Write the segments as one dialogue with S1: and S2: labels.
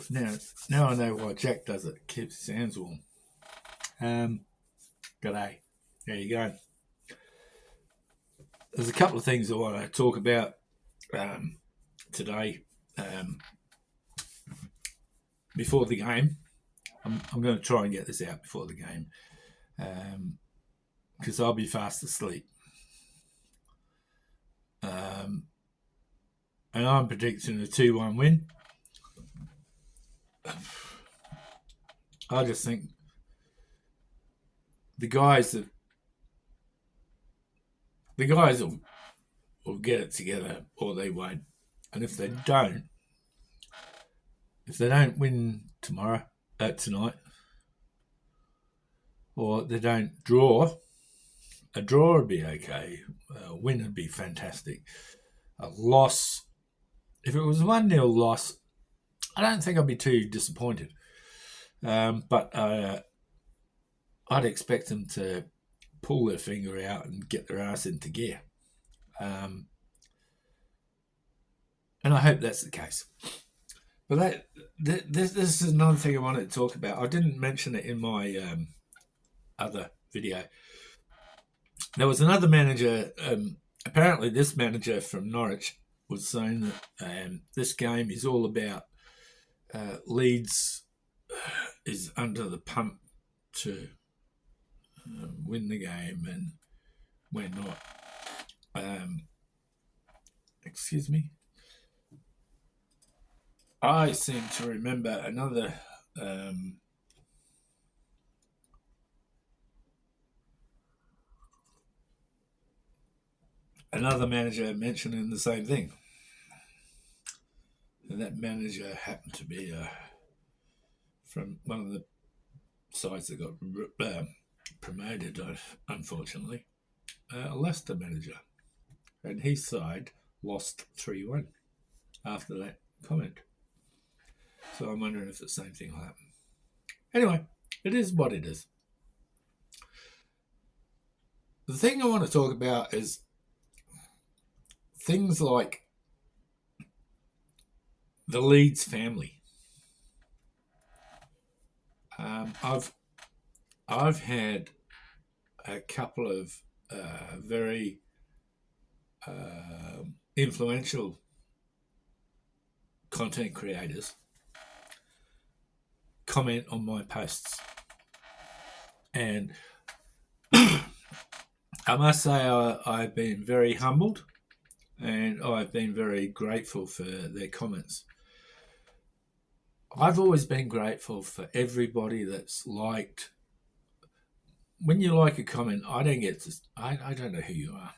S1: Now I know why Jack does it. Keeps his hands warm. G'day. There you go. There's a couple of things I want to talk about today. Before the game, I'm going to try and get this out before the game because I'll be fast asleep. And I'm predicting a 2-1 win. I just think the guys will get it together, or they won't. And if they don't win tonight, or they don't draw, a draw would be okay. A win would be fantastic. A loss, if it was a 1-0 loss, I don't think I'd be too disappointed. But I'd expect them to pull their finger out and get their ass into gear. And I hope that's the case. But this is another thing I wanted to talk about. I didn't mention it in my other video. There was another manager, apparently this manager from Norwich was saying that this game is all about Leeds is under the pump to win the game, and we're not. Excuse me. I seem to remember another manager mentioning the same thing. And that manager happened to be from one of the sides that got promoted, unfortunately, a Leicester manager. And his side lost 3-1 after that comment. So I'm wondering if the same thing will happen. Anyway, it is what it is. The thing I want to talk about is things like the Leeds family. I've had a couple of very influential content creators comment on my posts, and I must say I've been very humbled and I've been very grateful for their comments. I've always been grateful for everybody that's liked. When you like a comment, I don't get to. I don't know who you are.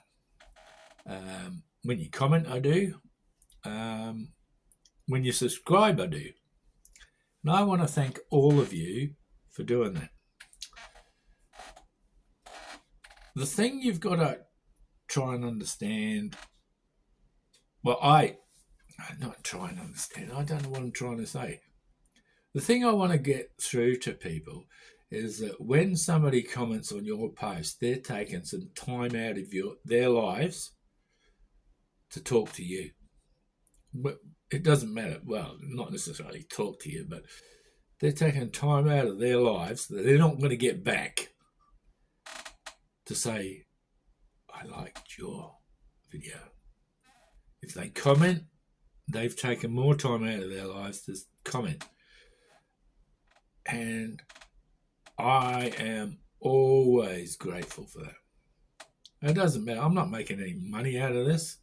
S1: When you comment, I do. When you subscribe, I do. And I want to thank all of you for doing that. The thing you've got to try and understand, well, I'm not trying to understand. I don't know what I'm trying to say. The thing I want to get through to people is that when somebody comments on your post, they're taking some time out of their lives to talk to you. But it doesn't matter. Well, not necessarily talk to you, but they're taking time out of their lives that they're not going to get back to say, I liked your video. If they comment, they've taken more time out of their lives to comment. And I am always grateful for that. It doesn't matter. I'm not making any money out of this.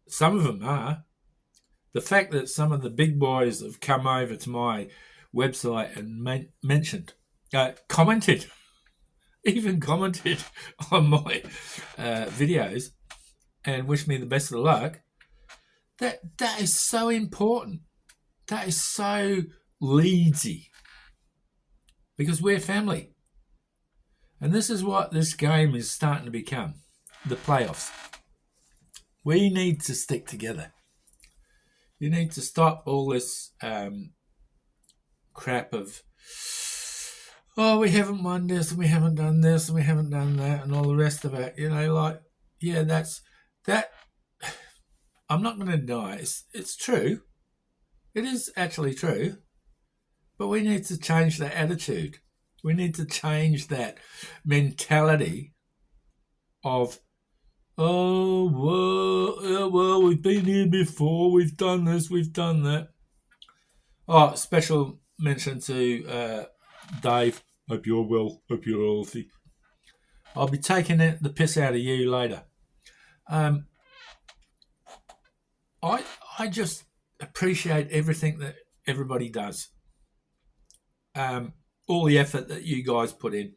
S1: Some of them are. The fact that some of the big boys have come over to my website and commented on my videos and wished me the best of luck, that is so important. That is so Leedsy. Because we're family. And this is what this game is starting to become. The playoffs. We need to stick together. You need to stop all this crap of, oh, we haven't won this and we haven't done this and we haven't done that and all the rest of it. You know, like, yeah, that. I'm not going to deny it's true. It is actually true, but we need to change that attitude. We need to change that mentality of, oh, well, we've been here before, we've done this, we've done that. Oh, special mention to Dave. Hope you're well, hope you're healthy. I'll be taking the piss out of you later. I just appreciate everything that everybody does. All the effort that you guys put in.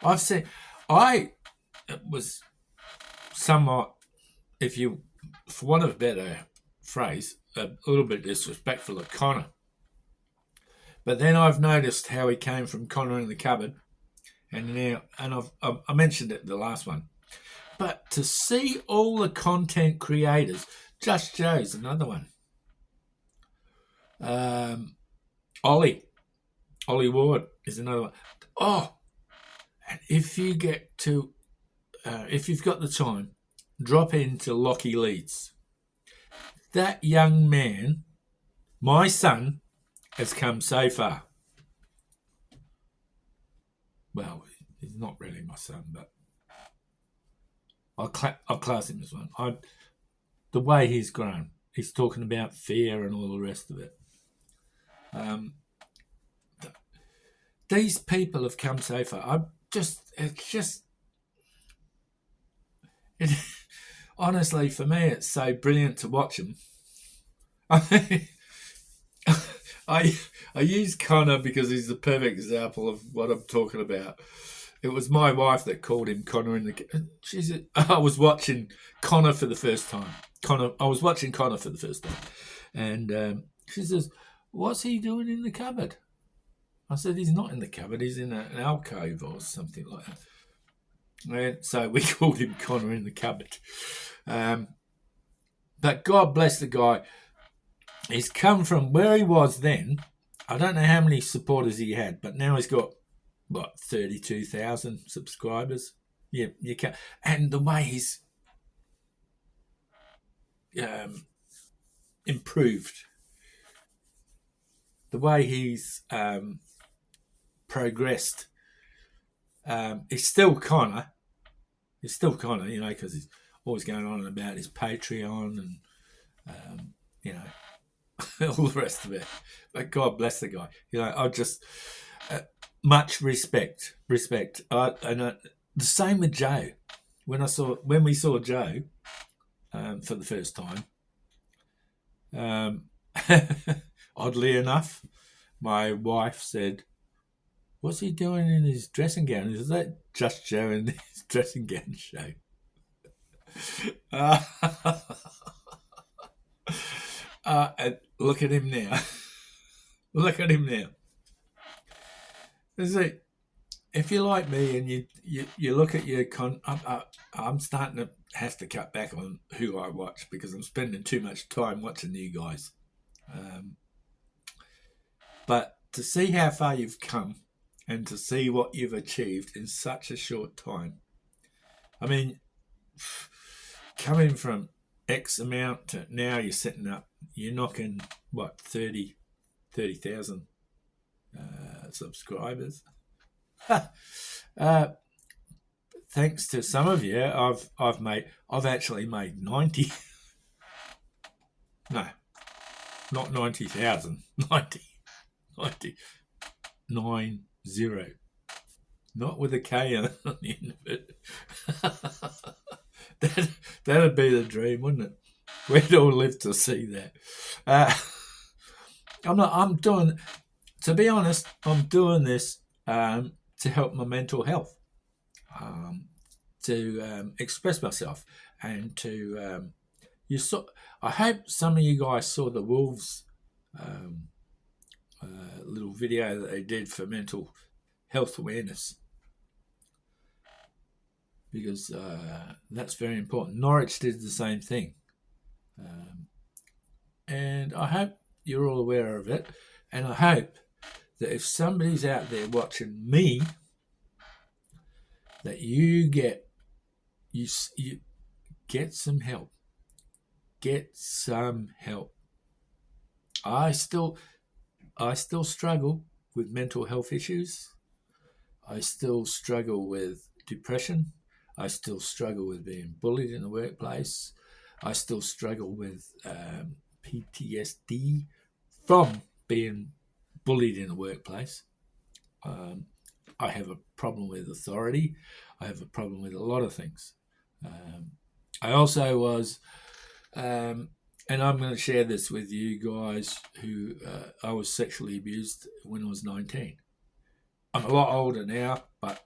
S1: I've seen. I was somewhat, if you, for want of a better phrase, a little bit disrespectful of Connor. But then I've noticed how he came from Connor in the cupboard, and now, and I mentioned it in the last one. But to see all the content creators, Just Joe's another one. Ollie Ward is another one. Oh, and if you get to, if you've got the time, drop into Lockie Leeds. That young man, my son, has come so far. Well, he's not really my son, but I'll class him as one. The way he's grown, he's talking about fear and all the rest of it. These people have come so far. Honestly, for me, it's so brilliant to watch them. I use Connor because he's the perfect example of what I'm talking about. It was my wife that called him Connor in the. I was watching Connor for the first time. And she says, "What's he doing in the cupboard?" I said, "He's not in the cupboard. He's in an alcove or something like that." And so we called him Connor in the cupboard. But God bless the guy. He's come from where he was then. I don't know how many supporters he had, but now he's got, 32,000 subscribers. Yeah, you can. And the way he's improved, the way he's progressed, he's still Connor. Because he's always going on about his Patreon and, all the rest of it. But God bless the guy. I just much respect. The same with Joe. When we saw Joe for the first time, oddly enough, my wife said, "What's he doing in his dressing gown? Is that Just Joe in his dressing gown show?" And look at him now. Look at him now. See, if you're like me and you look at your I'm starting to have to cut back on who I watch because I'm spending too much time watching you guys. But to see how far you've come and to see what you've achieved in such a short time. I mean, coming from X amount to now you're knocking, 30,000 subscribers. Thanks to some of you, I've actually made 90. No, not 90,000. 90. 90. Not with a K on the end of it. That'd be the dream, wouldn't it? We'd all live to see that. To be honest, I'm doing this to help my mental health, to express myself, and to I hope some of you guys saw the Wolves little video that they did for mental health awareness, because that's very important. Norwich did the same thing, and I hope you're all aware of it, and I hope that if somebody's out there watching me, that you get some help. Get some help. I still struggle with mental health issues. I still struggle with depression. I still struggle with being bullied in the workplace. I still struggle with PTSD from being bullied in the workplace. I have a problem with authority. I have a problem with a lot of things. I also was, and I'm going to share this with you guys, who I was sexually abused when I was 19. I'm a lot older now, but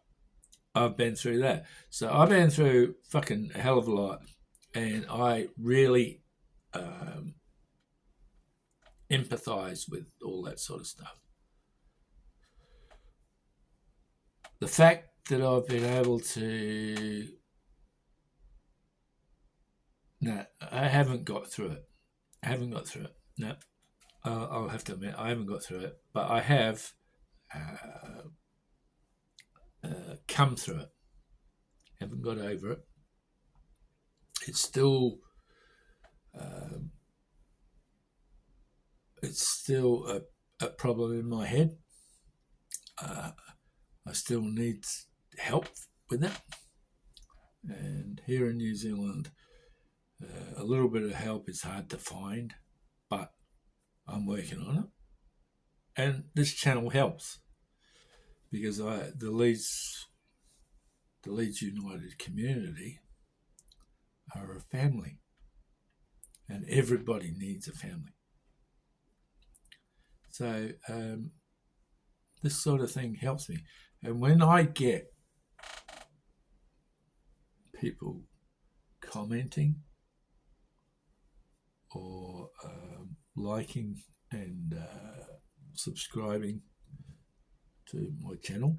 S1: I've been through that. So I've been through fucking a hell of a lot, and I really empathize with all that sort of stuff. The fact that I've been able to... No, I haven't got through it. No, I'll have to admit, I haven't got through it, but I have come through it. Haven't got over it. It's still a problem in my head. I still need help with it. And here in New Zealand, a little bit of help is hard to find, but I'm working on it. And this channel helps because the Leeds United community are a family, and everybody needs a family. So this sort of thing helps me. And when I get people commenting or liking and subscribing to my channel,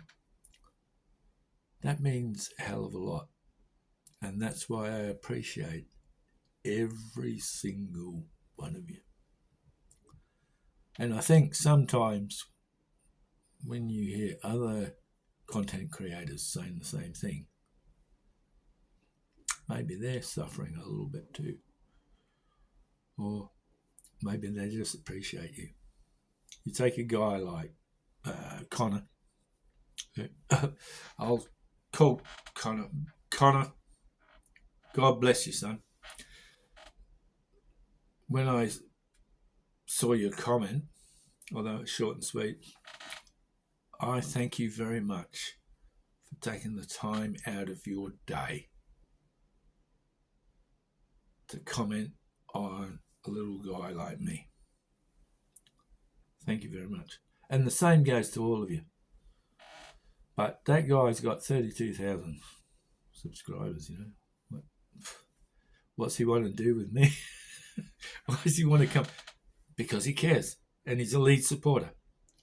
S1: that means a hell of a lot. And that's why I appreciate every single one of you. And I think sometimes when you hear other content creators saying the same thing, maybe they're suffering a little bit too. Or maybe they just appreciate you. You take a guy like Connor. I'll call Connor. Connor, God bless you, son. When I saw your comment, although it's short and sweet, I thank you very much for taking the time out of your day to comment on a little guy like me. Thank you very much. And the same goes to all of you. But that guy's got 32,000 subscribers, you know. What's he want to do with me? Why does he want to come? Because he cares. And he's a Leeds supporter.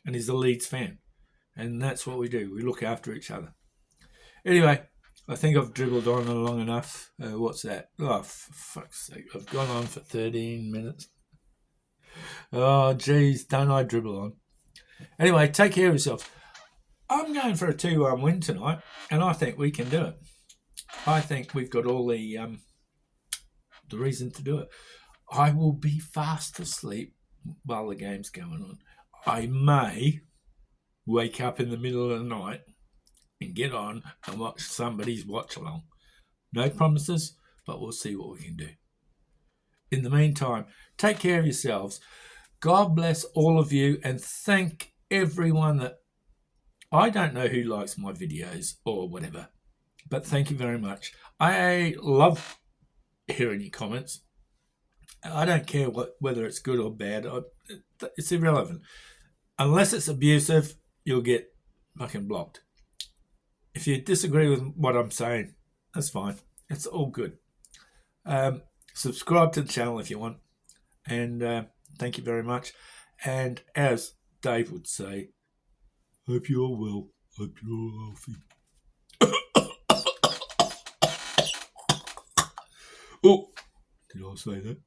S1: And he's a Leeds fan. And that's what we do. We look after each other. Anyway, I think I've dribbled on long enough. What's that? Oh, for fuck's sake. I've gone on for 13 minutes. Oh, geez. Don't I dribble on. Anyway, take care of yourselves. I'm going for a 2-1 win tonight, and I think we can do it. I think we've got all the reason to do it. I will be fast asleep while the game's going on. I may wake up in the middle of the night and get on and watch somebody's watch along. No promises, but we'll see what we can do. In the meantime, take care of yourselves. God bless all of you, and thank everyone that... I don't know who likes my videos or whatever, but thank you very much. I love hearing your comments. I don't care whether it's good or bad. It's irrelevant. Unless it's abusive, you'll get fucking blocked. If you disagree with what I'm saying, that's fine. It's all good. Subscribe to the channel if you want. And thank you very much. And as Dave would say, hope you're well. Hope you're healthy. Oh, did I say that?